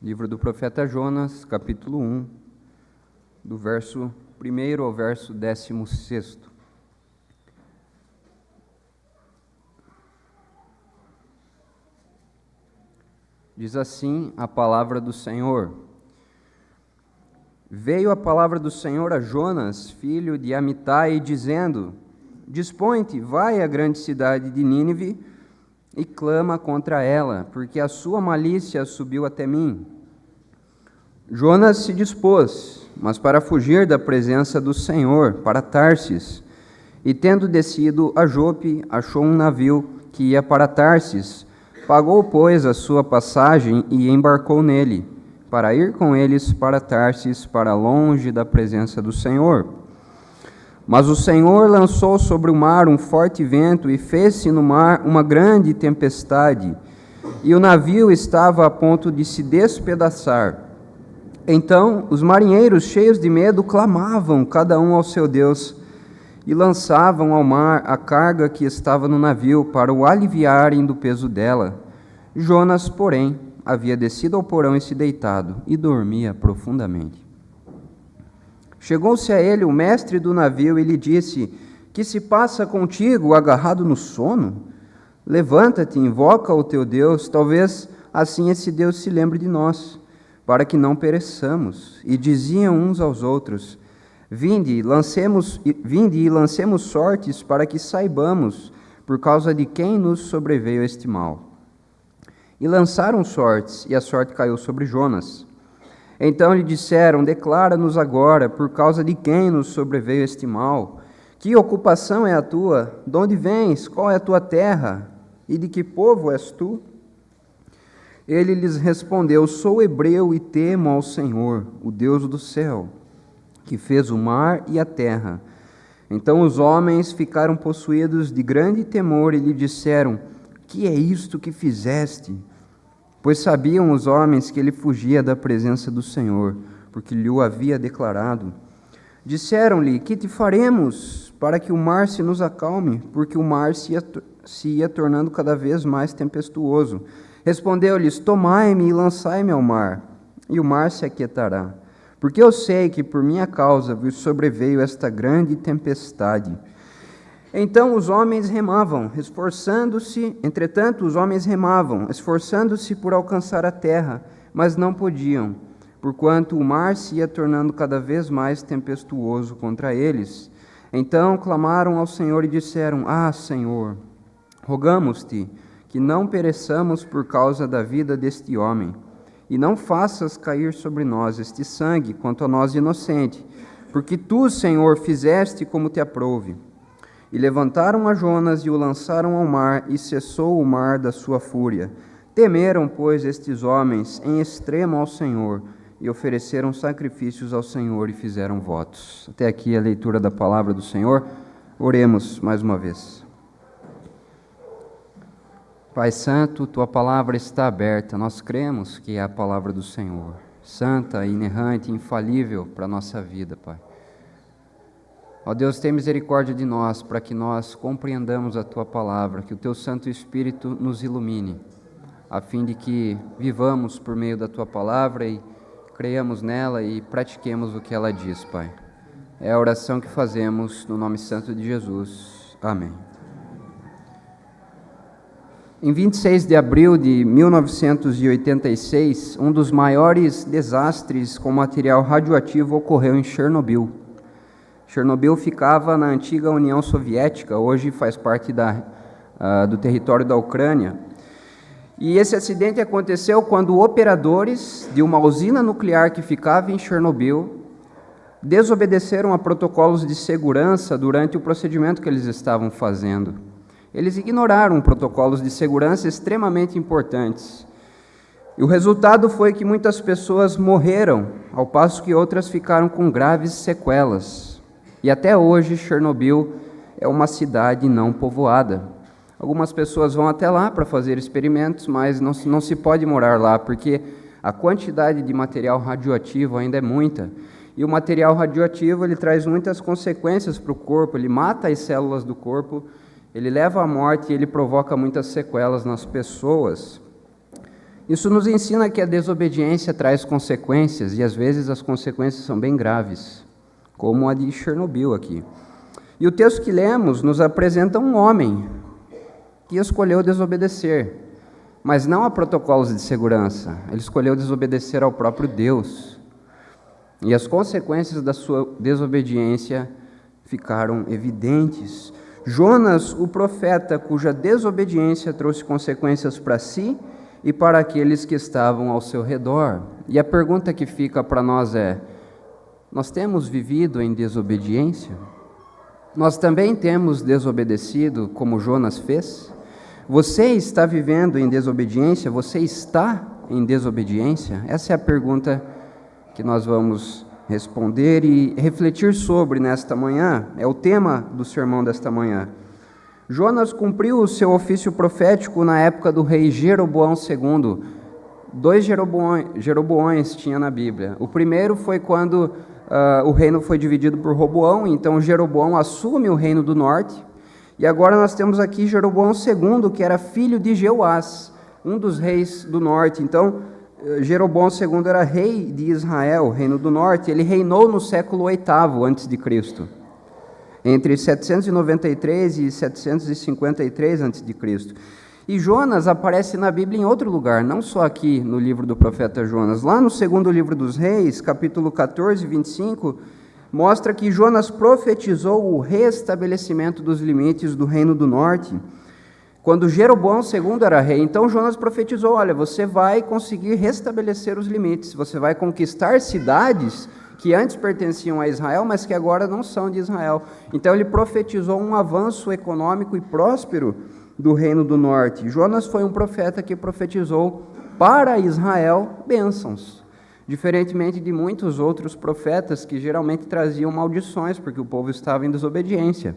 Livro do profeta Jonas, capítulo 1, do verso 1 ao verso 16. Diz assim a palavra do Senhor. Veio a palavra do Senhor a Jonas, filho de Amitai, dizendo: Dispõe-te, vai à grande cidade de Nínive e clama contra ela, porque a sua malícia subiu até mim. Jonas se dispôs, mas para fugir da presença do Senhor, para Tarsis, e tendo descido a Jope, achou um navio que ia para Tarsis. Pagou, pois, a sua passagem e embarcou nele, para ir com eles para Tarsis, para longe da presença do Senhor. Mas o Senhor lançou sobre o mar um forte vento e fez-se no mar uma grande tempestade, e o navio estava a ponto de se despedaçar. Então os marinheiros, cheios de medo, clamavam cada um ao seu Deus, e lançavam ao mar a carga que estava no navio, para o aliviarem do peso dela. Jonas, porém, havia descido ao porão e se deitado, e dormia profundamente. Chegou-se a ele o mestre do navio e lhe disse: Que se passa contigo, agarrado no sono? Levanta-te, invoca o teu Deus, talvez assim esse Deus se lembre de nós, para que não pereçamos. E diziam uns aos outros: Vinde e lancemos sortes, para que saibamos por causa de quem nos sobreveio este mal. E lançaram sortes, e a sorte caiu sobre Jonas. Então lhe disseram: Declara-nos agora, por causa de quem nos sobreveio este mal. Que ocupação é a tua? De onde vens? Qual é a tua terra? E de que povo és tu? Ele lhes respondeu: Sou hebreu e temo ao Senhor, o Deus do céu, que fez o mar e a terra. Então os homens ficaram possuídos de grande temor e lhe disseram: Que é isto que fizeste? Pois sabiam os homens que ele fugia da presença do Senhor, porque lhe o havia declarado. Disseram-lhe: Que te faremos para que o mar se nos acalme? Porque o mar se ia tornando cada vez mais tempestuoso. Respondeu-lhes: Tomai-me e lançai-me ao mar, e o mar se aquietará. Porque eu sei que por minha causa vos sobreveio esta grande tempestade. Então os homens remavam, esforçando-se por alcançar a terra, mas não podiam, porquanto o mar se ia tornando cada vez mais tempestuoso contra eles. Então clamaram ao Senhor e disseram: Ah, Senhor, rogamos-te que não pereçamos por causa da vida deste homem, e não faças cair sobre nós este sangue, quanto a nós inocente, porque tu, Senhor, fizeste como te aprouve. E levantaram a Jonas e o lançaram ao mar, e cessou o mar da sua fúria. Temeram, pois, estes homens em extremo ao Senhor, e ofereceram sacrifícios ao Senhor e fizeram votos. Até aqui a leitura da palavra do Senhor. Oremos mais uma vez. Pai Santo, tua palavra está aberta. Nós cremos que é a palavra do Senhor, santa, inerrante, infalível para a nossa vida, Pai. Ó Deus, tem misericórdia de nós, para que nós compreendamos a Tua palavra, que o Teu Santo Espírito nos ilumine, a fim de que vivamos por meio da Tua palavra e creiamos nela e pratiquemos o que ela diz, Pai. É a oração que fazemos no nome santo de Jesus. Amém. Em 26 de abril de 1986, um dos maiores desastres com material radioativo ocorreu em Chernobyl. Chernobyl ficava na antiga União Soviética, hoje faz parte do território da Ucrânia. E esse acidente aconteceu quando operadores de uma usina nuclear que ficava em Chernobyl desobedeceram a protocolos de segurança durante o procedimento que eles estavam fazendo. Eles ignoraram protocolos de segurança extremamente importantes. E o resultado foi que muitas pessoas morreram, ao passo que outras ficaram com graves sequelas. E até hoje, Chernobyl é uma cidade não povoada. Algumas pessoas vão até lá para fazer experimentos, mas não se pode morar lá, porque a quantidade de material radioativo ainda é muita. E o material radioativo ele traz muitas consequências para o corpo, ele mata as células do corpo, ele leva à morte e ele provoca muitas sequelas nas pessoas. Isso nos ensina que a desobediência traz consequências, e às vezes as consequências são bem graves, como a de Chernobyl aqui. E o texto que lemos nos apresenta um homem que escolheu desobedecer, mas não a protocolos de segurança. Ele escolheu desobedecer ao próprio Deus. E as consequências da sua desobediência ficaram evidentes. Jonas, o profeta, cuja desobediência trouxe consequências para si e para aqueles que estavam ao seu redor. E a pergunta que fica para nós é: nós temos vivido em desobediência? Nós também temos desobedecido como Jonas fez? Você está vivendo em desobediência? Você está em desobediência? Essa é a pergunta que nós vamos responder e refletir sobre nesta manhã. É o tema do sermão desta manhã. Jonas cumpriu o seu ofício profético na época do rei Jeroboão II. 2 Jeroboões tinha na Bíblia. O primeiro foi quando o reino foi dividido por Roboão, então Jeroboão assume o reino do norte. E agora nós temos aqui Jeroboão II, que era filho de Jeoás, um dos reis do norte. Então, Jeroboão II era rei de Israel, reino do norte. Ele reinou no século VIII a.C., entre 793 e 753 a.C. E Jonas aparece na Bíblia em outro lugar, não só aqui no livro do profeta Jonas. Lá no segundo livro dos Reis, capítulo 14, 25, mostra que Jonas profetizou o restabelecimento dos limites do reino do norte, quando Jeroboão II era rei. Então Jonas profetizou: olha, você vai conseguir restabelecer os limites, você vai conquistar cidades que antes pertenciam a Israel, mas que agora não são de Israel. Então ele profetizou um avanço econômico e próspero do reino do norte. Jonas foi um profeta que profetizou para Israel bênçãos, diferentemente de muitos outros profetas que geralmente traziam maldições, porque o povo estava em desobediência.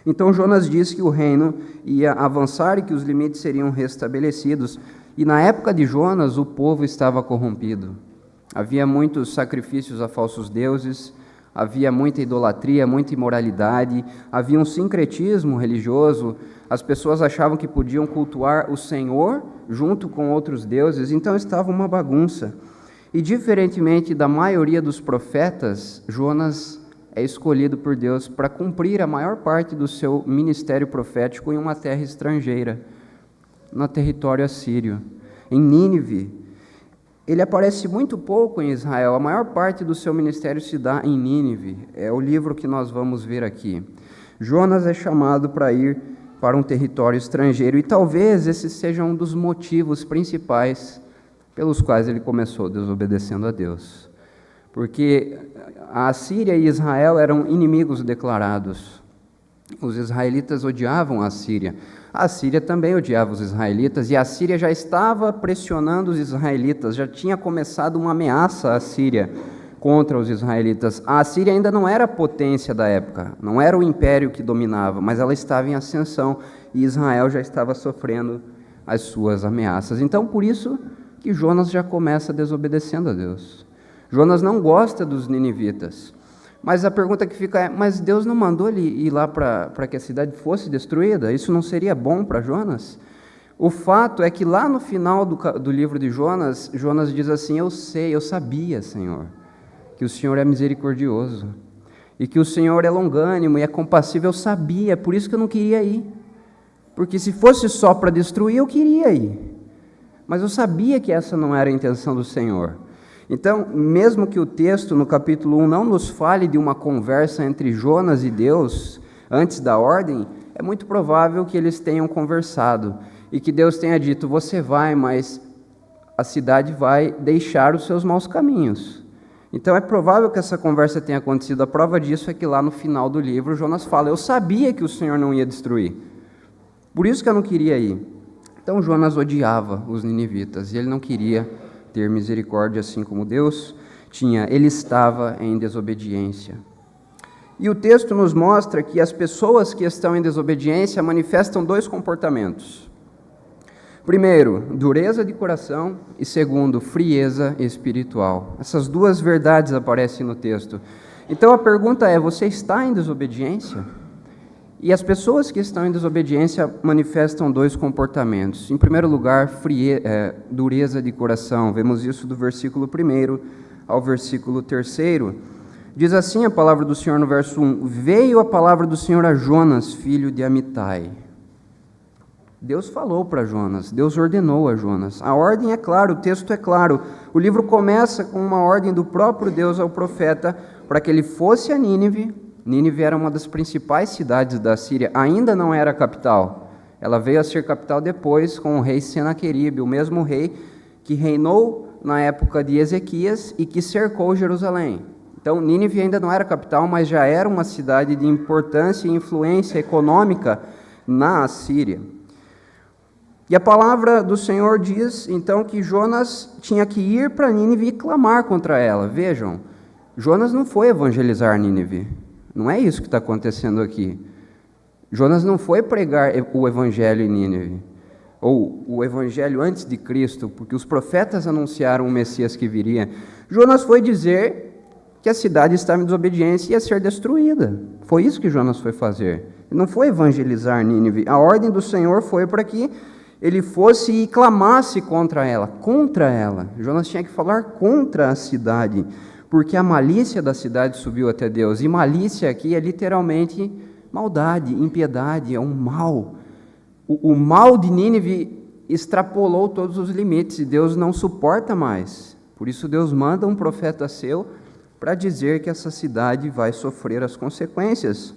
Então Jonas disse que o reino ia avançar e que os limites seriam restabelecidos. E na época de Jonas, o povo estava corrompido. Havia muitos sacrifícios a falsos deuses, havia muita idolatria, muita imoralidade, havia um sincretismo religioso. As pessoas achavam que podiam cultuar o Senhor junto com outros deuses, então estava uma bagunça. E diferentemente da maioria dos profetas, Jonas é escolhido por Deus para cumprir a maior parte do seu ministério profético em uma terra estrangeira, no território assírio, em Nínive. Ele aparece muito pouco em Israel, a maior parte do seu ministério se dá em Nínive. É o livro que nós vamos ver aqui. Jonas é chamado para ir para um território estrangeiro, e talvez esse seja um dos motivos principais pelos quais ele começou desobedecendo a Deus. Porque a Assíria e Israel eram inimigos declarados. Os israelitas odiavam a Assíria. A Síria também odiava os israelitas, e a Síria já estava pressionando os israelitas, já tinha começado uma ameaça à Síria contra os israelitas. A Síria ainda não era a potência da época, não era o império que dominava, mas ela estava em ascensão, e Israel já estava sofrendo as suas ameaças. Então, por isso que Jonas já começa desobedecendo a Deus. Jonas não gosta dos ninivitas. Mas a pergunta que fica é: mas Deus não mandou ele ir lá para que a cidade fosse destruída? Isso não seria bom para Jonas? O fato é que lá no final do livro de Jonas, Jonas diz assim: eu sabia, Senhor, que o Senhor é misericordioso, e que o Senhor é longânimo e é compassivo. Eu sabia, por isso que eu não queria ir. Porque se fosse só para destruir, eu queria ir. Mas eu sabia que essa não era a intenção do Senhor. Então, mesmo que o texto no capítulo 1 não nos fale de uma conversa entre Jonas e Deus antes da ordem, é muito provável que eles tenham conversado e que Deus tenha dito: você vai, mas a cidade vai deixar os seus maus caminhos. Então é provável que essa conversa tenha acontecido. A prova disso é que lá no final do livro Jonas fala: eu sabia que o Senhor não ia destruir, por isso que eu não queria ir. Então Jonas odiava os ninivitas e ele não queria ter misericórdia assim como Deus tinha. Ele estava em desobediência. E o texto nos mostra que as pessoas que estão em desobediência manifestam dois comportamentos. Primeiro, dureza de coração, e segundo, frieza espiritual. Essas duas verdades aparecem no texto. Então a pergunta é: você está em desobediência? E as pessoas que estão em desobediência manifestam dois comportamentos. Em primeiro lugar, dureza de coração. Vemos isso do versículo 1 ao versículo 3. Diz assim a palavra do Senhor no verso 1: Veio a palavra do Senhor a Jonas, filho de Amitai. Deus falou para Jonas, Deus ordenou a Jonas. A ordem é clara, o texto é claro. O livro começa com uma ordem do próprio Deus ao profeta para que ele fosse a Nínive. Nínive era uma das principais cidades da Síria, ainda não era a capital. Ela veio a ser capital depois com o rei Senaqueribe, o mesmo rei que reinou na época de Ezequias e que cercou Jerusalém. Então, Nínive ainda não era capital, mas já era uma cidade de importância e influência econômica na Assíria. E a palavra do Senhor diz, então, que Jonas tinha que ir para Nínive e clamar contra ela. Vejam, Jonas não foi evangelizar Nínive. Não é isso que está acontecendo aqui. Jonas não foi pregar o evangelho em Nínive, ou o evangelho antes de Cristo, porque os profetas anunciaram o Messias que viria. Jonas foi dizer que a cidade estava em desobediência e ia ser destruída. Foi isso que Jonas foi fazer. Ele não foi evangelizar Nínive. A ordem do Senhor foi para que ele fosse e clamasse contra ela. Contra ela. Jonas tinha que falar contra a cidade, porque a malícia da cidade subiu até Deus. E malícia aqui é literalmente maldade, impiedade, é um mal. O mal de Nínive extrapolou todos os limites e Deus não suporta mais. Por isso Deus manda um profeta seu para dizer que essa cidade vai sofrer as consequências.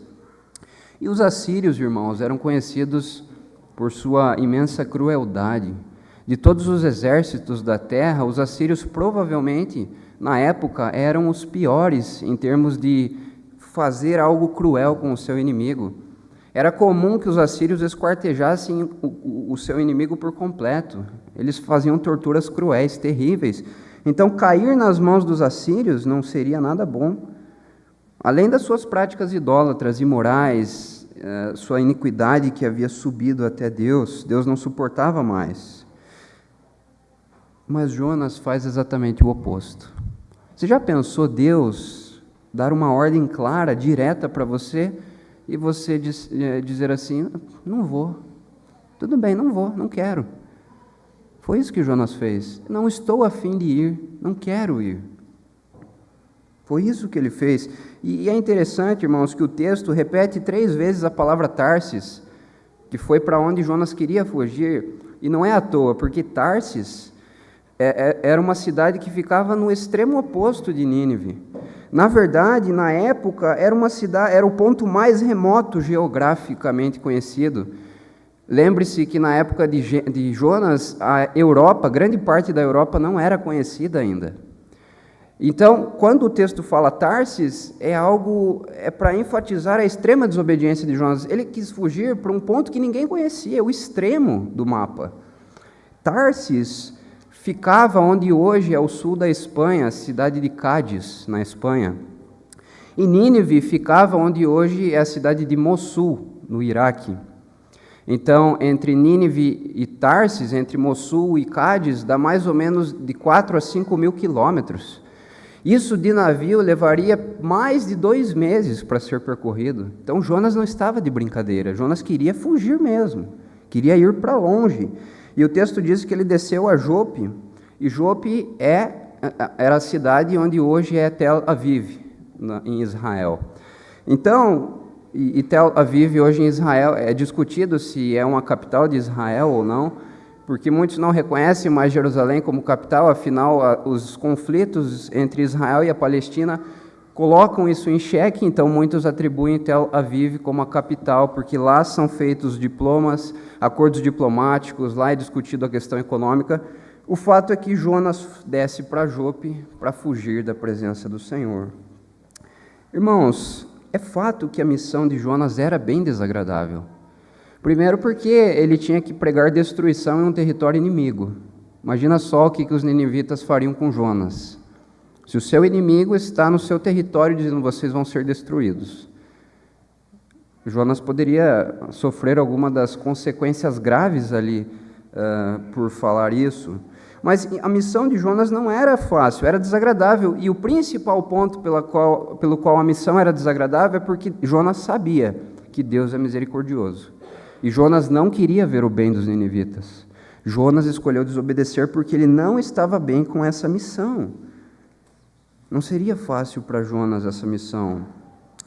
E os assírios, irmãos, eram conhecidos por sua imensa crueldade. De todos os exércitos da terra, os assírios provavelmente, na época, eram os piores em termos de fazer algo cruel com o seu inimigo. Era comum que os assírios esquartejassem o seu inimigo por completo. Eles faziam torturas cruéis, terríveis. Então, cair nas mãos dos assírios não seria nada bom. Além das suas práticas idólatras, imorais, sua iniquidade que havia subido até Deus, Deus não suportava mais. Mas Jonas faz exatamente o oposto. Você já pensou Deus dar uma ordem clara, direta para você, e você dizer assim, não vou, tudo bem, não vou, não quero. Foi isso que Jonas fez. Não estou a fim de ir, não quero ir. Foi isso que ele fez. E é interessante, irmãos, que o texto repete 3 vezes a palavra Tarsis, que foi para onde Jonas queria fugir. E não é à toa, porque Tarsis era uma cidade que ficava no extremo oposto de Nínive. Na verdade, na época, era o ponto mais remoto geograficamente conhecido. Lembre-se que na época de Jonas, a Europa, grande parte da Europa não era conhecida ainda. Então, quando o texto fala Tarsis, é para enfatizar a extrema desobediência de Jonas. Ele quis fugir para um ponto que ninguém conhecia, o extremo do mapa. Tarsis ficava onde hoje é o sul da Espanha, a cidade de Cádiz, na Espanha. E Nínive ficava onde hoje é a cidade de Mossul, no Iraque. Então, entre Nínive e Tarsis, entre Mossul e Cádiz, dá mais ou menos de 4 a 5 mil quilômetros. Isso de navio levaria mais de 2 meses para ser percorrido. Então, Jonas não estava de brincadeira, Jonas queria fugir mesmo, queria ir para longe. E o texto diz que ele desceu a Jope, e Jope era a cidade onde hoje é Tel Aviv, em Israel. Então, e Tel Aviv hoje em Israel, é discutido se é uma capital de Israel ou não, porque muitos não reconhecem mais Jerusalém como capital, afinal, os conflitos entre Israel e a Palestina colocam isso em xeque, então muitos atribuem Tel Aviv como a capital, porque lá são feitos diplomas, acordos diplomáticos, lá é discutido a questão econômica. O fato é que Jonas desce para Jope para fugir da presença do Senhor. Irmãos, é fato que a missão de Jonas era bem desagradável. Primeiro porque ele tinha que pregar destruição em um território inimigo. Imagina só o que os ninivitas fariam com Jonas. Se o seu inimigo está no seu território dizendo, vocês vão ser destruídos. Jonas poderia sofrer alguma das consequências graves ali por falar isso. Mas a missão de Jonas não era fácil, era desagradável. E o principal ponto pelo qual a missão era desagradável é porque Jonas sabia que Deus é misericordioso. E Jonas não queria ver o bem dos ninivitas. Jonas escolheu desobedecer porque ele não estava bem com essa missão. Não seria fácil para Jonas essa missão.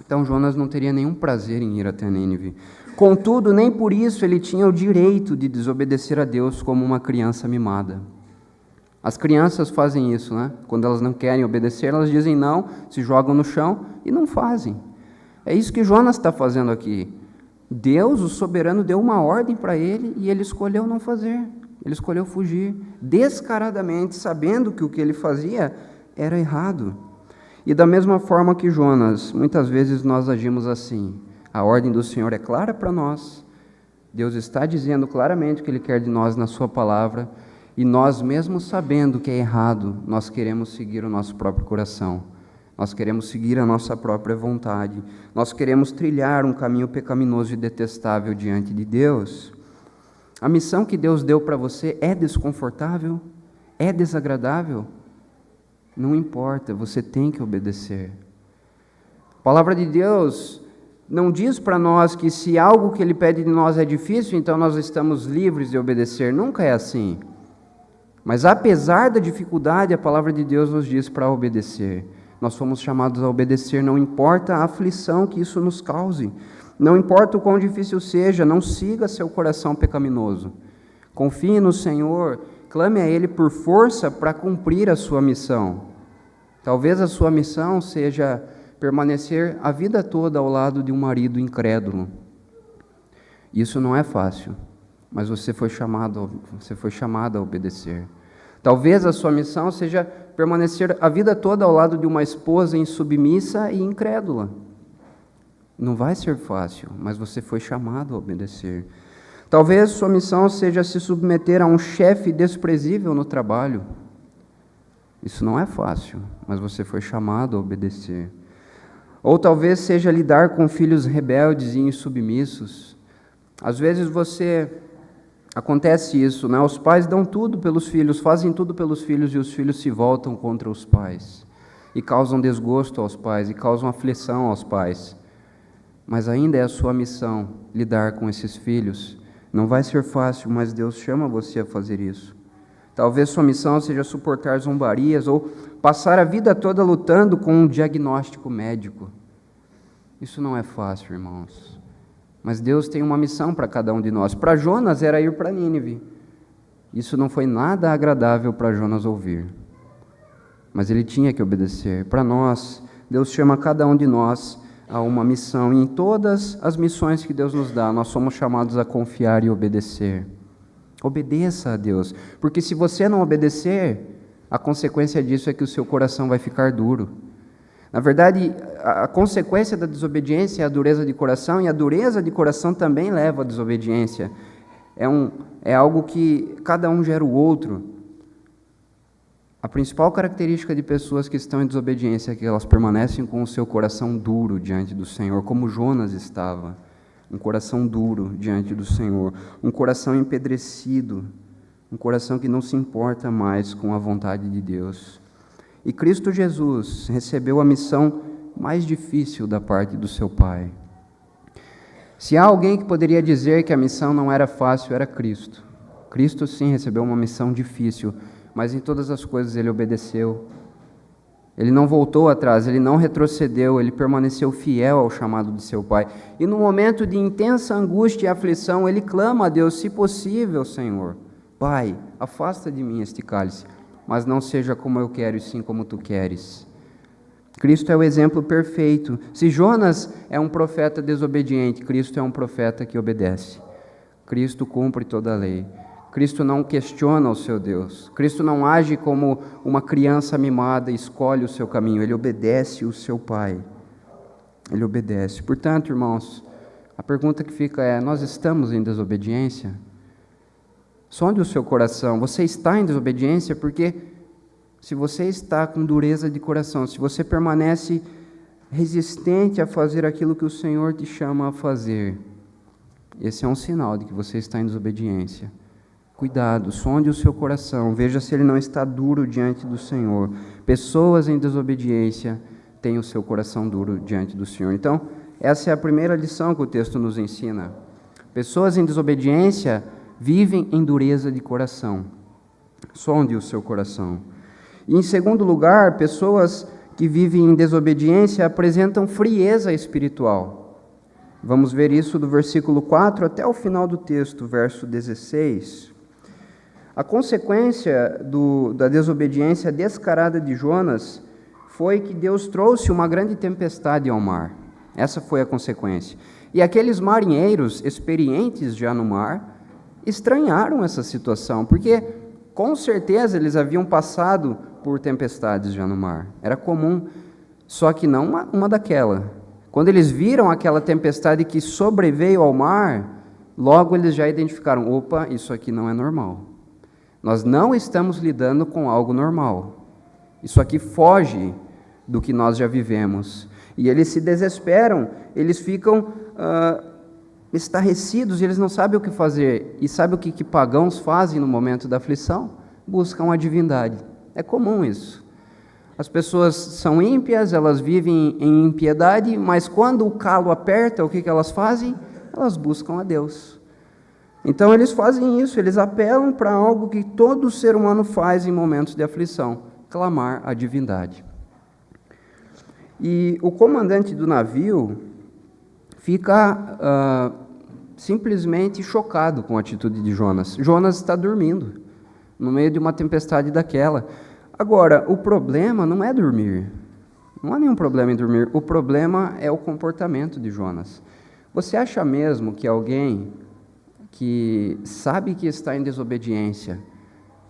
Então Jonas não teria nenhum prazer em ir até Nínive. Contudo, nem por isso ele tinha o direito de desobedecer a Deus como uma criança mimada. As crianças fazem isso, né? Quando elas não querem obedecer, elas dizem não, se jogam no chão e não fazem. É isso que Jonas está fazendo aqui. Deus, o soberano, deu uma ordem para ele e ele escolheu não fazer. Ele escolheu fugir, descaradamente, sabendo que o que ele fazia era errado. E da mesma forma que Jonas, muitas vezes nós agimos assim. A ordem do Senhor é clara para nós. Deus está dizendo claramente o que Ele quer de nós na sua palavra. E nós, mesmo sabendo que é errado, nós queremos seguir o nosso próprio coração. Nós queremos seguir a nossa própria vontade. Nós queremos trilhar um caminho pecaminoso e detestável diante de Deus. A missão que Deus deu para você é desconfortável? É desagradável? Não importa, você tem que obedecer. A palavra de Deus não diz para nós que se algo que Ele pede de nós é difícil, então nós estamos livres de obedecer. Nunca é assim. Mas apesar da dificuldade, a palavra de Deus nos diz para obedecer. Nós fomos chamados a obedecer, não importa a aflição que isso nos cause. Não importa o quão difícil seja, não siga seu coração pecaminoso. Confie no Senhor, clame a Ele por força para cumprir a sua missão. Talvez a sua missão seja permanecer a vida toda ao lado de um marido incrédulo. Isso não é fácil, mas você foi chamado a obedecer. Talvez a sua missão seja permanecer a vida toda ao lado de uma esposa insubmissa e incrédula. Não vai ser fácil, mas você foi chamado a obedecer. Talvez sua missão seja se submeter a um chefe desprezível no trabalho. Isso não é fácil, mas você foi chamado a obedecer. Ou talvez seja lidar com filhos rebeldes e insubmissos. Às vezes acontece isso, né? Os pais dão tudo pelos filhos, fazem tudo pelos filhos e os filhos se voltam contra os pais. E causam desgosto aos pais, e causam aflição aos pais. Mas ainda é a sua missão lidar com esses filhos. Não vai ser fácil, mas Deus chama você a fazer isso. Talvez sua missão seja suportar zombarias ou passar a vida toda lutando com um diagnóstico médico. Isso não é fácil, irmãos. Mas Deus tem uma missão para cada um de nós. Para Jonas era ir para Nínive. Isso não foi nada agradável para Jonas ouvir. Mas ele tinha que obedecer. Para nós, Deus chama cada um de nós a uma missão. E em todas as missões que Deus nos dá, nós somos chamados a confiar e obedecer. Obedeça a Deus. Porque se você não obedecer, a consequência disso é que o seu coração vai ficar duro. Na verdade, a consequência da desobediência é a dureza de coração, e a dureza de coração também leva à desobediência. É algo que cada um gera o outro. A principal característica de pessoas que estão em desobediência é que elas permanecem com o seu coração duro diante do Senhor, como Jonas estava. Um coração duro diante do Senhor, um coração empedrecido, um coração que não se importa mais com a vontade de Deus. E Cristo Jesus recebeu a missão mais difícil da parte do seu Pai. Se há alguém que poderia dizer que a missão não era fácil, era Cristo. Cristo sim recebeu uma missão difícil, mas em todas as coisas ele obedeceu. Ele não voltou atrás, ele não retrocedeu, ele permaneceu fiel ao chamado de seu Pai. E no momento de intensa angústia e aflição, ele clama a Deus: se possível, Senhor, Pai, afasta de mim este cálice, mas não seja como eu quero, e sim como tu queres. Cristo é o exemplo perfeito. Se Jonas é um profeta desobediente, Cristo é um profeta que obedece. Cristo cumpre toda a lei. Cristo não questiona o seu Deus. Cristo não age como uma criança mimada e escolhe o seu caminho. Ele obedece o seu Pai. Ele obedece. Portanto, irmãos, a pergunta que fica é: nós estamos em desobediência? Sonde o seu coração. Você está em desobediência? Porque se você está com dureza de coração, se você permanece resistente a fazer aquilo que o Senhor te chama a fazer, esse é um sinal de que você está em desobediência. Cuidado, sonde o seu coração, veja se ele não está duro diante do Senhor. Pessoas em desobediência têm o seu coração duro diante do Senhor. Então, Essa é a primeira lição que o texto nos ensina. Pessoas em desobediência vivem em dureza de coração. Sonde o seu coração. E, em segundo lugar, pessoas que vivem em desobediência apresentam frieza espiritual. Vamos ver isso do versículo 4 até o final do texto, verso 16. A consequência da desobediência descarada de Jonas foi que Deus trouxe uma grande tempestade ao mar. Essa foi a consequência. E aqueles marinheiros experientes já no mar estranharam essa situação, porque com certeza eles haviam passado por tempestades já no mar. Era comum, só que não uma daquela. Quando eles viram aquela tempestade que sobreveio ao mar, logo eles já identificaram: opa, isso aqui não é normal. Nós não estamos lidando com algo normal. Isso aqui foge do que nós já vivemos. E eles se desesperam, eles ficam estarrecidos, e eles não sabem o que fazer. E sabe o que pagãos fazem no momento da aflição? Buscam a divindade. É comum isso. As pessoas são ímpias, elas vivem em impiedade, mas quando o calo aperta, o que elas fazem? Elas buscam a Deus. Então eles fazem isso, eles apelam para algo que todo ser humano faz em momentos de aflição: clamar a divindade. E o comandante do navio fica simplesmente chocado com a atitude de Jonas. Jonas está dormindo no meio de uma tempestade daquela. Agora, o problema não é dormir. Não há nenhum problema em dormir. O problema é o comportamento de Jonas. Você acha mesmo que alguém que sabe que está em desobediência,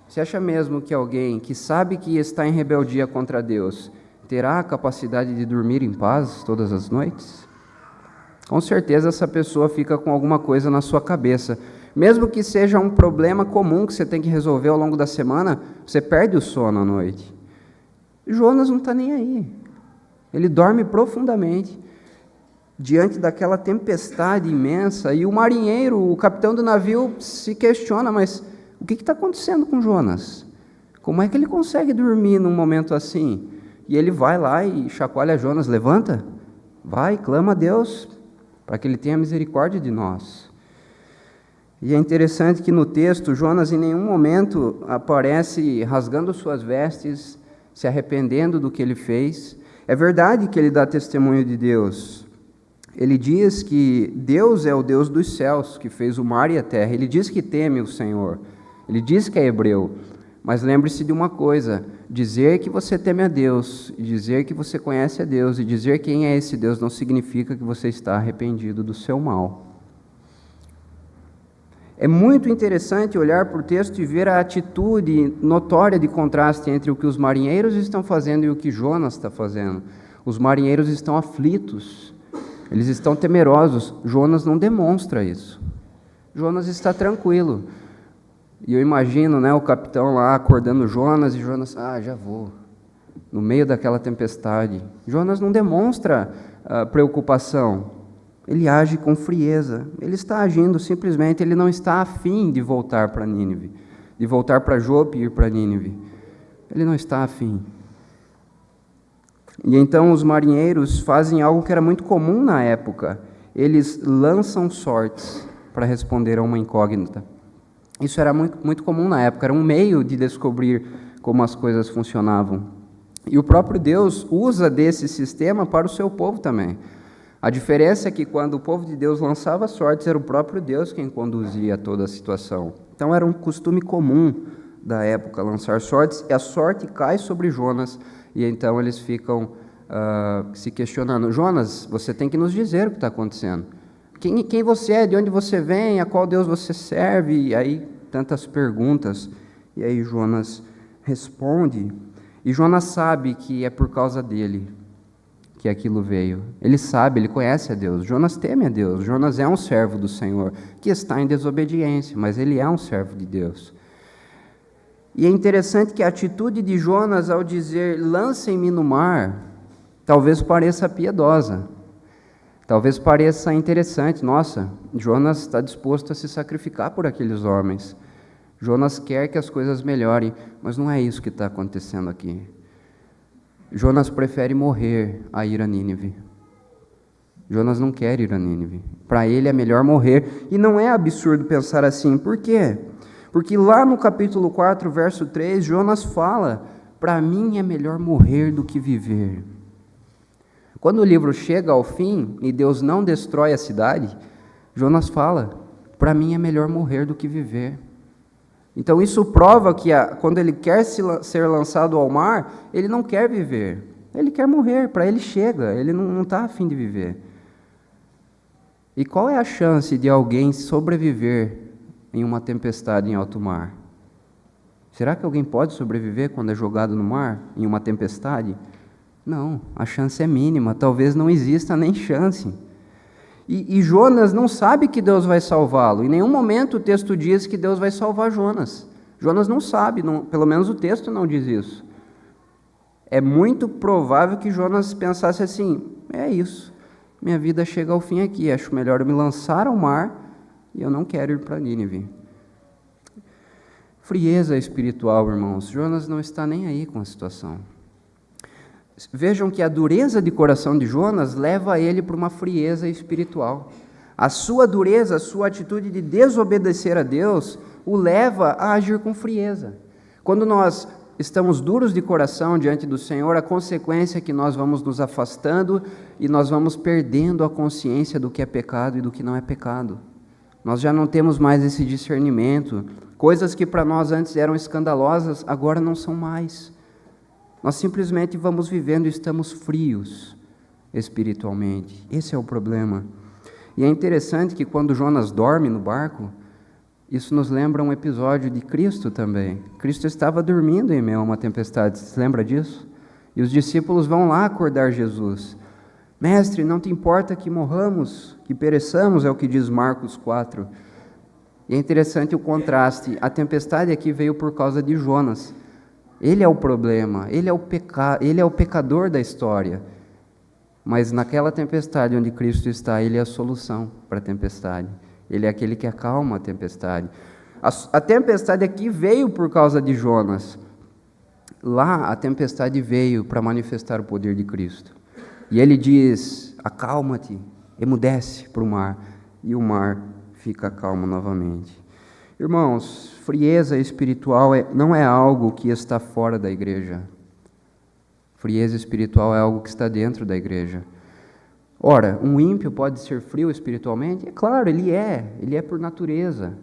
você acha mesmo que alguém que sabe que está em rebeldia contra Deus terá a capacidade de dormir em paz todas as noites? Com certeza essa pessoa fica com alguma coisa na sua cabeça. Mesmo que seja um problema comum que você tem que resolver ao longo da semana, você perde o sono à noite. Jonas não está nem aí. Ele dorme profundamente diante daquela tempestade imensa, e o marinheiro, o capitão do navio, se questiona: mas o que está acontecendo com Jonas? Como é que ele consegue dormir num momento assim? E ele vai lá e chacoalha Jonas: levanta, vai, clama a Deus, para que Ele tenha misericórdia de nós. E é interessante que no texto, Jonas em nenhum momento aparece rasgando suas vestes, se arrependendo do que ele fez. É verdade que ele dá testemunho de Deus. Ele diz que Deus é o Deus dos céus, que fez o mar e a terra. Ele diz que teme o Senhor. Ele diz que é hebreu. Mas lembre-se de uma coisa: dizer que você teme a Deus, dizer que você conhece a Deus e dizer quem é esse Deus não significa que você está arrependido do seu mal. É muito interessante olhar para o texto e ver a atitude notória de contraste entre o que os marinheiros estão fazendo e o que Jonas está fazendo. Os marinheiros estão aflitos, eles estão temerosos. Jonas não demonstra isso. Jonas está tranquilo. E eu imagino, o capitão lá acordando Jonas, e Jonas: já vou, no meio daquela tempestade. Jonas não demonstra preocupação. Ele age com frieza. Ele está agindo simplesmente, ele não está afim de voltar para Nínive, de voltar para Jope e ir para Nínive. Ele não está afim. E então os marinheiros fazem algo que era muito comum na época. Eles lançam sortes para responder a uma incógnita. Isso era muito comum na época, era um meio de descobrir como as coisas funcionavam. E o próprio Deus usa desse sistema para o seu povo também. A diferença é que quando o povo de Deus lançava sortes, era o próprio Deus quem conduzia toda a situação. Então era um costume comum da época lançar sortes, e a sorte cai sobre Jonas, e então eles ficam se questionando: Jonas, você tem que nos dizer o que está acontecendo. Quem você é, de onde você vem, a qual Deus você serve? E aí tantas perguntas, e aí Jonas responde, e Jonas sabe que é por causa dele que aquilo veio. Ele sabe, ele conhece a Deus. Jonas teme a Deus. Jonas é um servo do Senhor, que está em desobediência, mas ele é um servo de Deus. E é interessante que a atitude de Jonas ao dizer: lancem-me no mar, talvez pareça piedosa, talvez pareça interessante. Nossa, Jonas está disposto a se sacrificar por aqueles homens. Jonas quer que as coisas melhorem, mas não é isso que está acontecendo aqui. Jonas prefere morrer a ir a Nínive. Jonas não quer ir a Nínive. Para ele é melhor morrer. E não é absurdo pensar assim. Por quê? Porque lá no capítulo 4, verso 3, Jonas fala: para mim é melhor morrer do que viver. Quando o livro chega ao fim e Deus não destrói a cidade, Jonas fala: para mim é melhor morrer do que viver. Então isso prova que quando ele quer ser lançado ao mar, ele não quer viver. Ele quer morrer, para ele chega, ele não está a fim de viver. E qual é a chance de alguém sobreviver em uma tempestade em alto mar? Será que alguém pode sobreviver quando é jogado no mar, em uma tempestade? Não, a chance é mínima, talvez não exista nem chance. E Jonas não sabe que Deus vai salvá-lo. Em nenhum momento o texto diz que Deus vai salvar Jonas. Jonas não sabe, pelo menos o texto não diz isso. É muito provável que Jonas pensasse assim: é isso, minha vida chega ao fim aqui, acho melhor eu me lançar ao mar e eu não quero ir para Nínive. Frieza espiritual, irmãos. Jonas não está nem aí com a situação. Vejam que a dureza de coração de Jonas leva ele para uma frieza espiritual. A sua dureza, a sua atitude de desobedecer a Deus, o leva a agir com frieza. Quando nós estamos duros de coração diante do Senhor, a consequência é que nós vamos nos afastando e nós vamos perdendo a consciência do que é pecado e do que não é pecado. Nós já não temos mais esse discernimento. Coisas que para nós antes eram escandalosas, agora não são mais. Nós simplesmente vamos vivendo e estamos frios espiritualmente. Esse é o problema. E é interessante que quando Jonas dorme no barco, isso nos lembra um episódio de Cristo também. Cristo estava dormindo em meio a uma tempestade, você lembra disso? E os discípulos vão lá acordar Jesus. Mestre, não te importa que morramos, que pereçamos, é o que diz Marcos 4. E é interessante o contraste. A tempestade aqui veio por causa de Jonas. Ele é o problema, ele é o pecador da história. Mas naquela tempestade onde Cristo está, ele é a solução para a tempestade. Ele é aquele que acalma a tempestade. A tempestade aqui veio por causa de Jonas. Lá a tempestade veio para manifestar o poder de Cristo. E ele diz: acalma-te, emudece para o mar. E o mar fica calmo novamente. Irmãos, frieza espiritual não é algo que está fora da igreja. Frieza espiritual é algo que está dentro da igreja. Ora, um ímpio pode ser frio espiritualmente? É claro, ele é por natureza.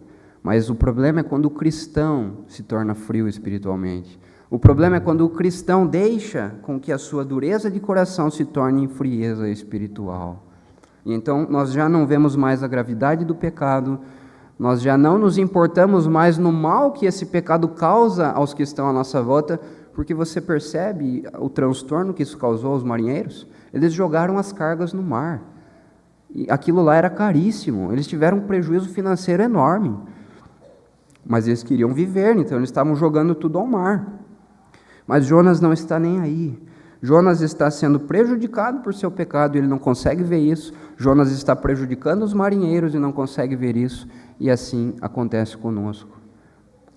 Mas o problema é quando o cristão se torna frio espiritualmente. O problema é quando o cristão deixa com que a sua dureza de coração se torne em frieza espiritual. E então nós já não vemos mais a gravidade do pecado, nós já não nos importamos mais no mal que esse pecado causa aos que estão à nossa volta, porque você percebe o transtorno que isso causou aos marinheiros? Eles jogaram as cargas no mar. E aquilo lá era caríssimo, eles tiveram um prejuízo financeiro enorme. Mas eles queriam viver, então eles estavam jogando tudo ao mar. Mas Jonas não está nem aí. Jonas está sendo prejudicado por seu pecado e ele não consegue ver isso. Jonas está prejudicando os marinheiros e não consegue ver isso. E assim acontece conosco.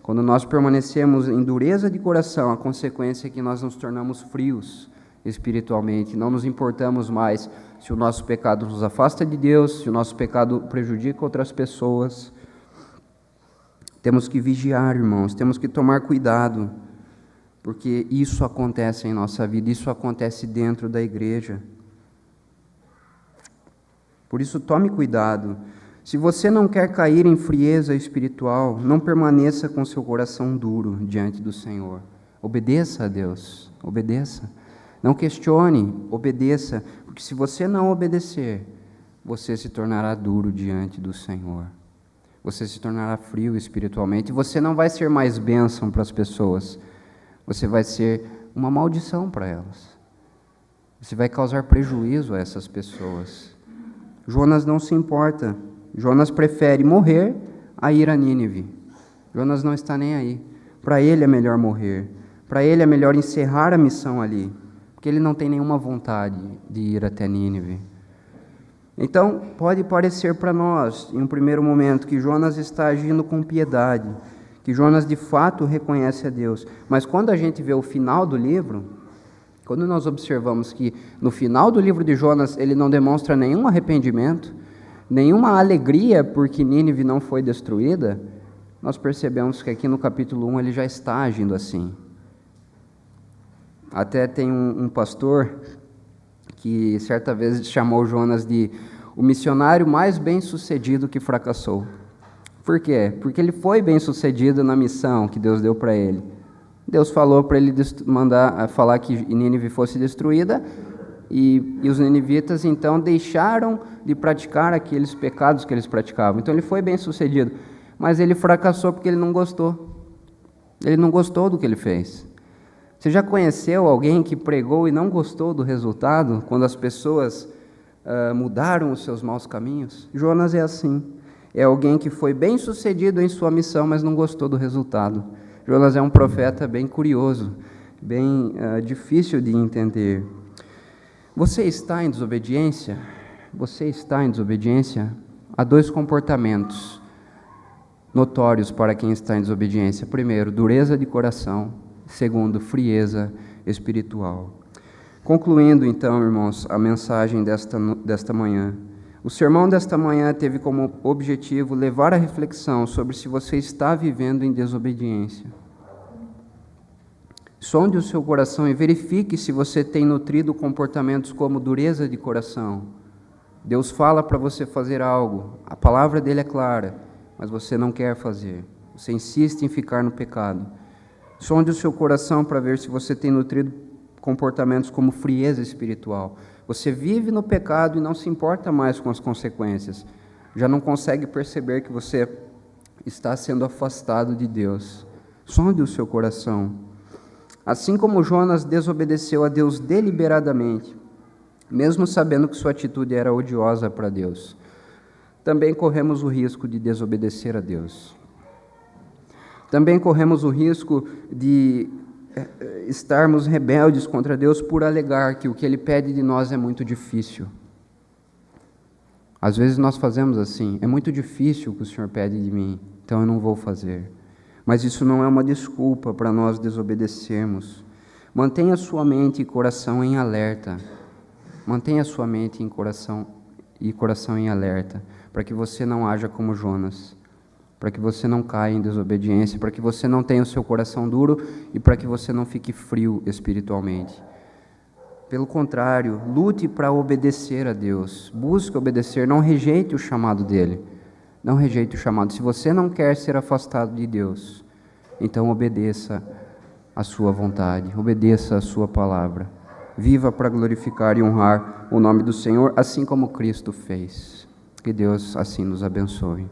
Quando nós permanecemos em dureza de coração, a consequência é que nós nos tornamos frios espiritualmente. Não nos importamos mais se o nosso pecado nos afasta de Deus, se o nosso pecado prejudica outras pessoas. Temos que vigiar, irmãos, temos que tomar cuidado, porque isso acontece em nossa vida, isso acontece dentro da igreja. Por isso, tome cuidado. Se você não quer cair em frieza espiritual, não permaneça com seu coração duro diante do Senhor. Obedeça a Deus, obedeça. Não questione, obedeça, porque se você não obedecer, você se tornará duro diante do Senhor. Você se tornará frio espiritualmente, e você não vai ser mais bênção para as pessoas. Você vai ser uma maldição para elas. Você vai causar prejuízo a essas pessoas. Jonas não se importa. Jonas prefere morrer a ir a Nínive. Jonas não está nem aí. Para ele é melhor morrer. Para ele é melhor encerrar a missão ali, porque ele não tem nenhuma vontade de ir até Nínive. Então, pode parecer para nós, em um primeiro momento, que Jonas está agindo com piedade, que Jonas de fato reconhece a Deus. Mas quando a gente vê o final do livro, Quando nós observamos que no final do livro de Jonas ele não demonstra nenhum arrependimento, nenhuma alegria porque Nínive não foi destruída, nós percebemos que aqui no capítulo 1 ele já está agindo assim. Até tem um pastor que certa vez chamou Jonas de o missionário mais bem-sucedido que fracassou. Por quê? Porque ele foi bem-sucedido na missão que Deus deu para ele. Deus falou para ele falar que Nínive fosse destruída, e os ninivitas então deixaram de praticar aqueles pecados que eles praticavam. Então ele foi bem-sucedido, mas ele fracassou porque ele não gostou. Ele não gostou do que ele fez. Você já conheceu alguém que pregou e não gostou do resultado, quando as pessoas mudaram os seus maus caminhos? Jonas é assim. É alguém que foi bem-sucedido em sua missão, mas não gostou do resultado. Jonas é um profeta bem curioso, bem difícil de entender. Você está em desobediência? Você está em desobediência? Há dois comportamentos notórios para quem está em desobediência. Primeiro, dureza de coração. Segundo, frieza espiritual. Concluindo, então, irmãos, a mensagem desta manhã. O sermão desta manhã teve como objetivo levar a reflexão sobre se você está vivendo em desobediência. Sonde o seu coração e verifique se você tem nutrido comportamentos como dureza de coração. Deus fala para você fazer algo, a palavra dele é clara, mas você não quer fazer. Você insiste em ficar no pecado. Sonde o seu coração para ver se você tem nutrido comportamentos como frieza espiritual. Você vive no pecado e não se importa mais com as consequências. Já não consegue perceber que você está sendo afastado de Deus. Sonde o seu coração. Assim como Jonas desobedeceu a Deus deliberadamente, mesmo sabendo que sua atitude era odiosa para Deus, também corremos o risco de desobedecer a Deus. Também corremos o risco de estarmos rebeldes contra Deus por alegar que o que Ele pede de nós é muito difícil. Às vezes nós fazemos assim: é muito difícil o que o Senhor pede de mim, então eu não vou fazer. Mas isso não é uma desculpa para nós desobedecermos. Mantenha sua mente e coração em alerta. Mantenha sua mente e coração em alerta, para que você não haja como Jonas, para que você não caia em desobediência, para que você não tenha o seu coração duro e para que você não fique frio espiritualmente. Pelo contrário, lute para obedecer a Deus. Busque obedecer, não rejeite o chamado dele. Não rejeite o chamado. Se você não quer ser afastado de Deus, então obedeça a sua vontade, obedeça a sua palavra. Viva para glorificar e honrar o nome do Senhor, assim como Cristo fez. Que Deus assim nos abençoe.